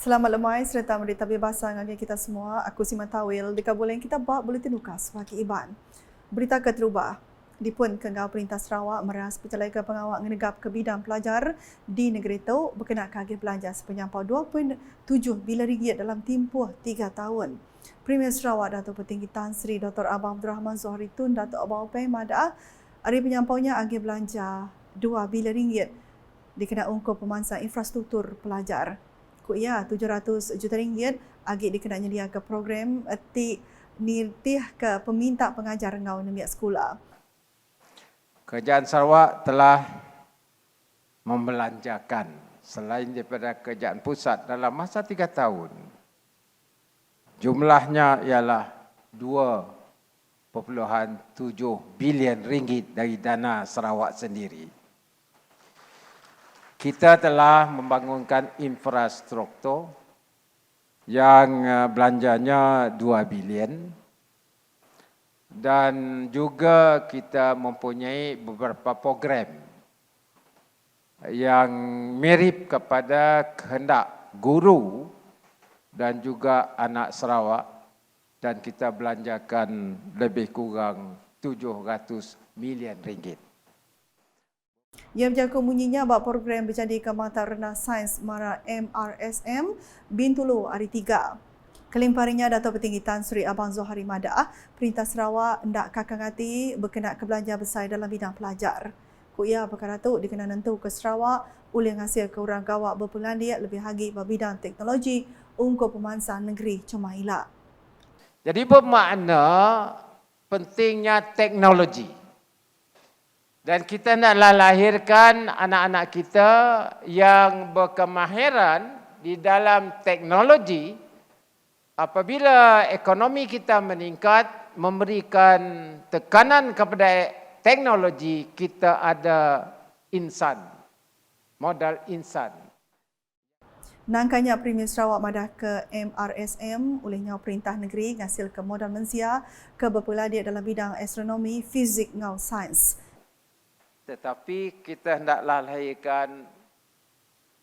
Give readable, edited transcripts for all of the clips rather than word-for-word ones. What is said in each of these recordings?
Selamat lemai serta berita bebasan bagi kita semua. Aku Sima Tawil. Dekat boleh kita buat buletin lukas bagi Iban. Berita keterubah. Dipun Kengau Perintah Sarawak meras Pencalekan Pengawal Ngenegap ke bidang pelajar di negeri itu berkenaan kagih belanja sepanjang 2.7 bilion ringgit dalam tempoh 3 tahun. Premier Sarawak Datuk Petinggi Tan Sri Dr. Abang Abdul Rahman Zohri Tun Datuk Abang Upay Madah hari penyampainya agih belanja 2 bilion ringgit dikenai ungkup pemansang infrastruktur pelajar. Kuya 700 juta ringgit agih dikenai nyedia ke program nirtih ke peminta pengajar ngau nemiak sekolah. Kerajaan Sarawak telah membelanjakan selain daripada kerajaan pusat dalam masa 3 tahun. Jumlahnya ialah 2.7 bilion ringgit dari dana Sarawak sendiri. Kita telah membangunkan infrastruktur yang belanjanya 2 bilion. Dan juga kita mempunyai beberapa program yang mirip kepada kehendak guru dan juga anak Sarawak, dan kita belanjakan lebih kurang 700 milion ringgit. Ia berjangka bunyinya bahawa program berjadi ke Mata Rendah Sains Mara MRSM Bintulu hari 3. Kelimparinya Datuk Petinggi Tan Sri Abang Zohri Madah, Perintah Sarawak hendak kakang hati berkenaan kebelanja besar dalam bidang pelajar. Kuya perkara itu dikenal nentu ke Sarawak oleh hasil ke orang gawak berpelandiak lebih lagi bidang teknologi untuk pemansang negeri Cemailah. Jadi bermakna pentingnya teknologi. Dan kita naklah lahirkan anak-anak kita yang berkemahiran di dalam teknologi. Apabila ekonomi kita meningkat, memberikan tekanan kepada teknologi, kita ada insan, modal insan. Nangkanya Premier Sarawak madah ke MRSM olehnya Perintah Negeri ngasil ke modal mensia ke berpeladiak dalam bidang astronomi, fizik ngau sains. Tetapi kita hendaklah lahirkan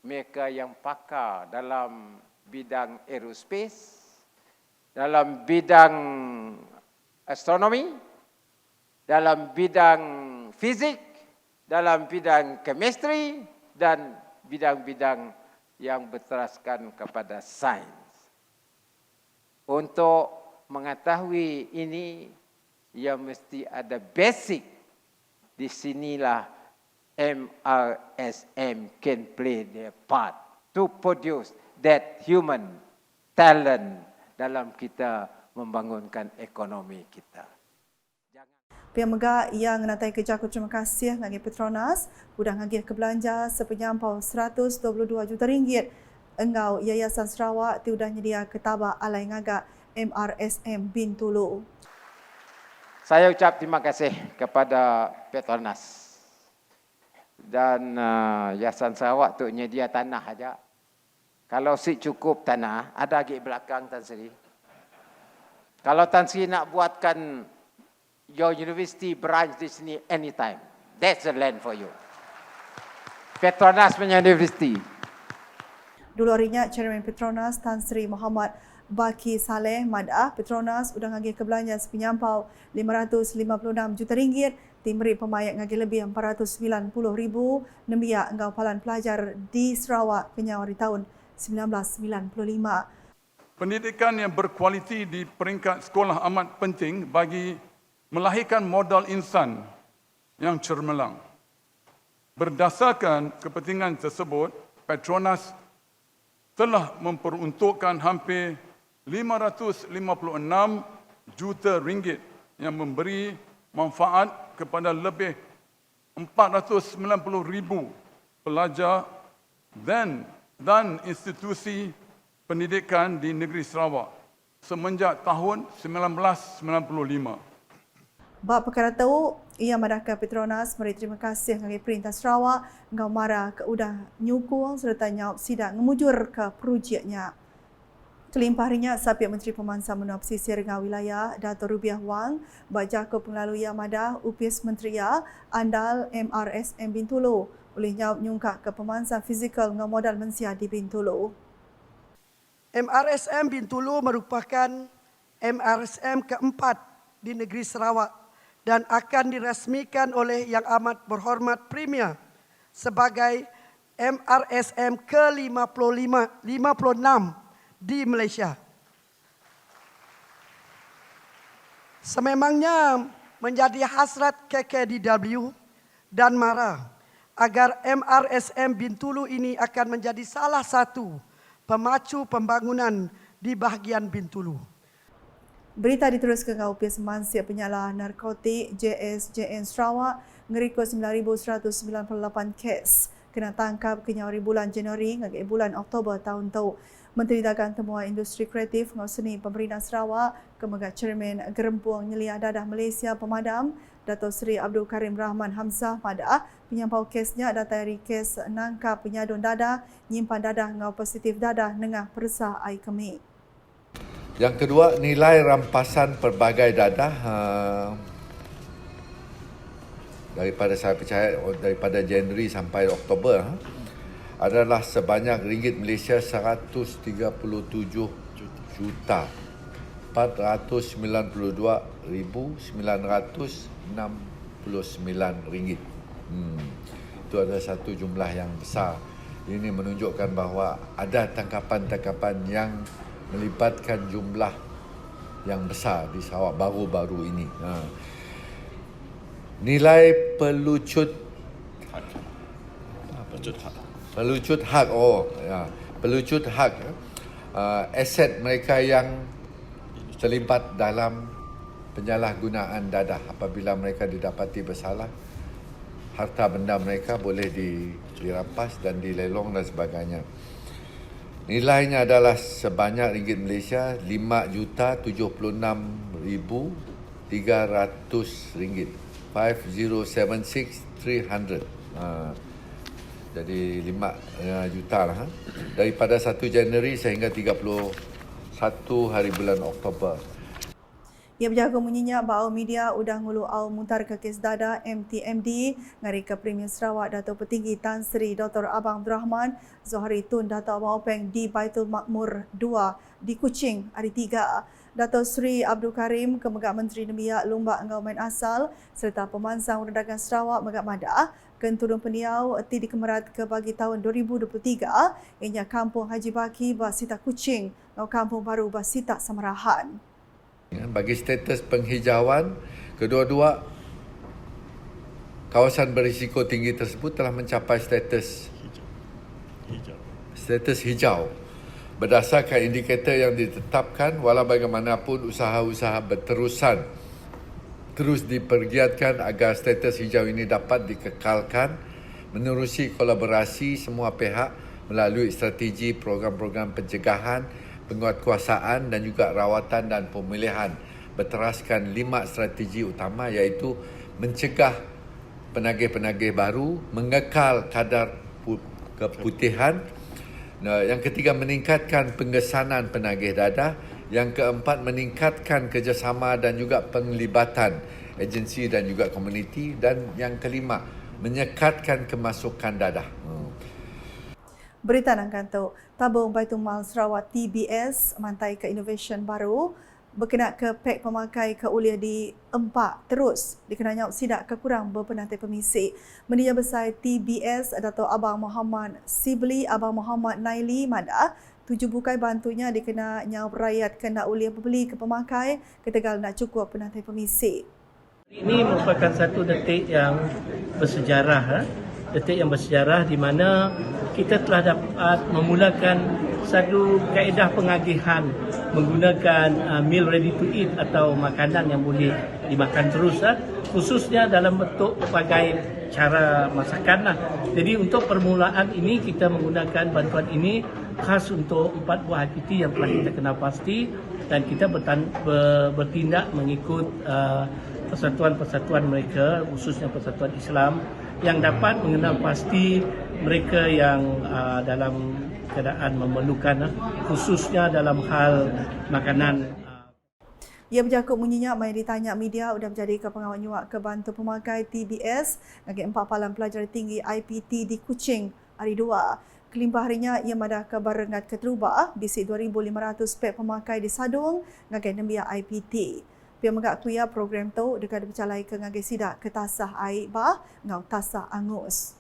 mereka yang pakar dalam bidang aerospace, dalam bidang astronomi, dalam bidang fizik, dalam bidang chemistry dan bidang-bidang yang berteraskan kepada sains. Untuk mengetahui ini, ia mesti ada basic. Di sinilah MRSM can play their part to produce that human talent dalam kita membangunkan ekonomi kita. Pihak Megah yang menatai kerja terima kasih ngagi Petronas sudah ngagi ke belanja sepenyampau 122 juta ringgit. Engau Yayasan Sarawak sudah nyedia ketabah alai ngagak MRSM Bintulu. Saya ucap terima kasih kepada Petronas dan Yayasan Sarawak untuk nyedia tanah aja. Kalau si cukup tanah, ada lagi belakang Tan Sri. Kalau Tan Sri nak buatkan your university branch di sini anytime, that's the land for you. Petronas punya university. Dulu harinya Chairman Petronas Tan Sri Muhammad Baki Saleh Madah, Petronas sudah ngagi ke belanja sepenyampau 556 juta ringgit, timberi pemayak ngagi lebih 490,000 nembiak engau palan pelajar di Sarawak kenyawari tahun 1995. Pendidikan yang berkualiti di peringkat sekolah amat penting bagi melahirkan modal insan yang cermelang. Berdasarkan kepentingan tersebut, Petronas telah memperuntukkan hampir 556 juta ringgit yang memberi manfaat kepada lebih 490,000 pelajar dan institusi pendidikan di negeri Sarawak semenjak tahun 1995. Bab perkara itu, ia madahkan Petronas beri terima kasih kepada Perintah Sarawak ngau mara ke udah nyukung serta nyawab sidak ngemujur ke projeknya. Kelimpahnya Sapiak Menteri Pemansang Menua Pesisir ngau wilayah Dato' Rubiah Wang bajako pengelalui Madah UPS Menteri andal MRSM Bintulu oleh nyawab nyungkak ke pemansang fizikal ngau modal mensia di Bintulu. MRSM Bintulu merupakan MRSM keempat di negeri Sarawak dan akan dirasmikan oleh Yang Amat Berhormat Premier sebagai MRSM ke-56 di Malaysia. Sememangnya menjadi hasrat KKDW dan MARA agar MRSM Bintulu ini akan menjadi salah satu pemacu pembangunan di bahagian Bintulu. Berita diteruskan ke UPS Mansir Penyalah Narkotik JSJN Sarawak ngerikut 9,198 kes kena tangkap kenyawari bulan Januari hingga bulan Oktober tahun tu. Menteri Dagang Temuan Industri Kreatif Ngau Pemerintah Sarawak Kemegat Chairman Gerempuang Nyelia Dadah Malaysia Pemadam Dato' Seri Abdul Karim Rahman Hamzah Madah penyampau kesnya data dari kes nangkap penyadun dadah, nyimpan dadah ngau positif dadah nengah persah ai kemik. Yang kedua, nilai rampasan pelbagai dadah daripada saya percaya daripada Januari sampai Oktober adalah sebanyak ringgit Malaysia 137 juta 492,969 ringgit. Itu adalah satu jumlah yang besar. Ini menunjukkan bahawa ada tangkapan-tangkapan yang melibatkan jumlah yang besar di Sarawak baru-baru ini. Nilai pelucut hak aset mereka yang terlibat dalam penyalahgunaan dadah apabila mereka didapati bersalah, harta benda mereka boleh dirampas dan dilelong dan sebagainya. Nilainya adalah sebanyak ringgit Malaysia 5,076,300 ringgit. 5,076,300. Jadi 5 juta lah. Daripada 1 Januari sehingga 31 hari bulan Oktober. Ia berjaga menyenyak bahawa media udah ngulu au mutar ke kes dadah MTMD ngari ke Premier Sarawak Dato' Petinggi Tan Sri Dr. Abang Abdul Rahman Zohari Tun Dato' Abang Openg di Baitul Makmur 2 di Kuching hari 3. Dato' Sri Abdul Karim Kemegat Menteri Nemiak Lumbak Ngauman Asal serta Pemansang Perdagangan Sarawak Megat Madah kenturun pendiau ti dikemerat ke bagi tahun 2023 ianya Kampung Haji Baki Basita Kuching atau Kampung Baru Basita Samarahan. Bagi status penghijauan, kedua-dua kawasan berisiko tinggi tersebut telah mencapai status hijau. Berdasarkan indikator yang ditetapkan, walau bagaimanapun usaha-usaha berterusan terus dipergiatkan agar status hijau ini dapat dikekalkan menerusi kolaborasi semua pihak melalui strategi program-program pencegahan, penguatkuasaan dan juga rawatan dan pemulihan berteraskan 5 strategi utama iaitu mencegah penagih-penagih baru, mengekal kadar keputihan, yang ketiga meningkatkan pengesanan penagih dadah, yang keempat meningkatkan kerjasama dan juga penglibatan agensi dan juga komuniti, dan yang kelima menyekatkan kemasukan dadah. Berita nang kanto, tabung Baitul Mal Sarawak TBS mantai ke innovation baru berkenaan ke pek pemakai ke uliah di empak terus dikenanya sidak kekurang berpenantai pemisi. Mendia besar TBS Dato' Abang Muhammad Sibli Abang Muhammad Naili Madah 7 bukai bantunya dikena nyau rakyat kena uliah beli ke pemakai ketegal nak cukup penantai pemisi. Ini merupakan satu detik yang bersejarah, detik yang bersejarah di mana kita telah dapat memulakan satu kaedah pengagihan menggunakan meal ready to eat atau makanan yang boleh dimakan terus, khususnya dalam bentuk pelbagai cara masakan. Jadi untuk permulaan ini kita menggunakan bantuan ini khas untuk 4 buah IPT yang telah kita kenal pasti dan kita bertindak mengikut persatuan-persatuan mereka, khususnya persatuan Islam yang dapat mengenal pasti mereka yang dalam keadaan memerlukan, khususnya dalam hal makanan. Ia berjakut menyenyak mai ditanya media sudah menjadi ke pengawal nyuak ke bantu pemakai TBS bagi 4 palang pelajar tinggi IPT di Kuching hari 2. Kelimpah harinya ia madah kabar rengat keterubah bisi 2,500 pek pemakai di Sadung ngagai nembia IPT. Pihak mengakuia program tu dekat bercalai ke ngagai sidak ke tasah air bah ngau tasah angus.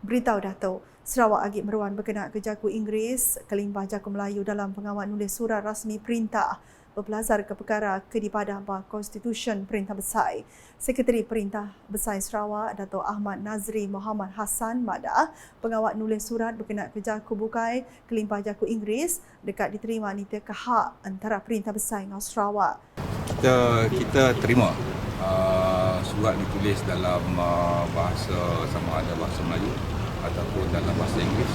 Beritahu dah tu, Sarawak Agip Meruan berkenaan ke Jaku Inggeris, Kelimpah Jaku Melayu dalam pengawal nulis surat rasmi perintah berpelazar ke perkara Kedipadah Bah Konstitusi Perintah Besar. Sekretari Perintah Besar Sarawak, Dato' Ahmad Nazri Muhammad Hassan Madah, pengawal nulis surat berkenaan ke Jaku Bukai, Kelimpah Jaku Inggeris dekat diterima nita ke hak antara Perintah Besar dengan Sarawak. Kita terima surat ditulis dalam bahasa sama ada bahasa Melayu ataupun dalam bahasa Inggeris,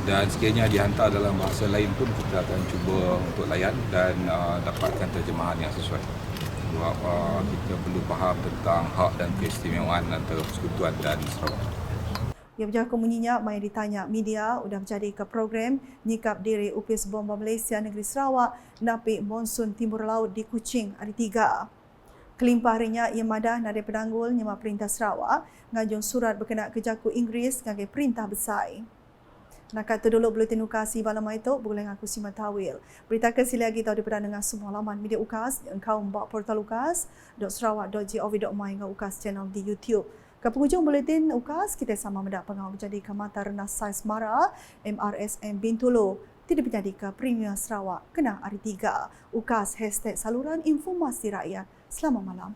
dan sekiranya dihantar dalam bahasa lain pun kita akan cuba untuk layan dan dapatkan terjemahan yang sesuai. Sebab kita perlu faham tentang hak dan keistimewaan antara Persekutuan dan Sarawak. Yang berjakut menyinyap mai ditanya media sudah menjadi ke program nyikap diri Upis Bomba Malaysia Negeri Sarawak napik monsun timur laut di Kuching hari 3. Kelimpah harinya ia madah nada pedanggul nyema Perintah Sarawak ngajung surat berkenaan ke Jaku Inggeris ngagai Perintah Besar. Nak kata dulu buletin UKAS malam itu boleh aku Sima Tawil. Berita kesili lagi tahu daripada dengan semua laman media UKAS engkau mbak portal ukas.sarawak.gov.my dengan UKAS channel di YouTube. Ke penghujung buletin UKAS, kita sama mendapat pengawal menjadi ke mata rendah saiz Mara, MRSM Bintulu. Tidak menjadi ke Premier Sarawak kena hari 3. UKAS #saluran informasi rakyat. Selamat malam.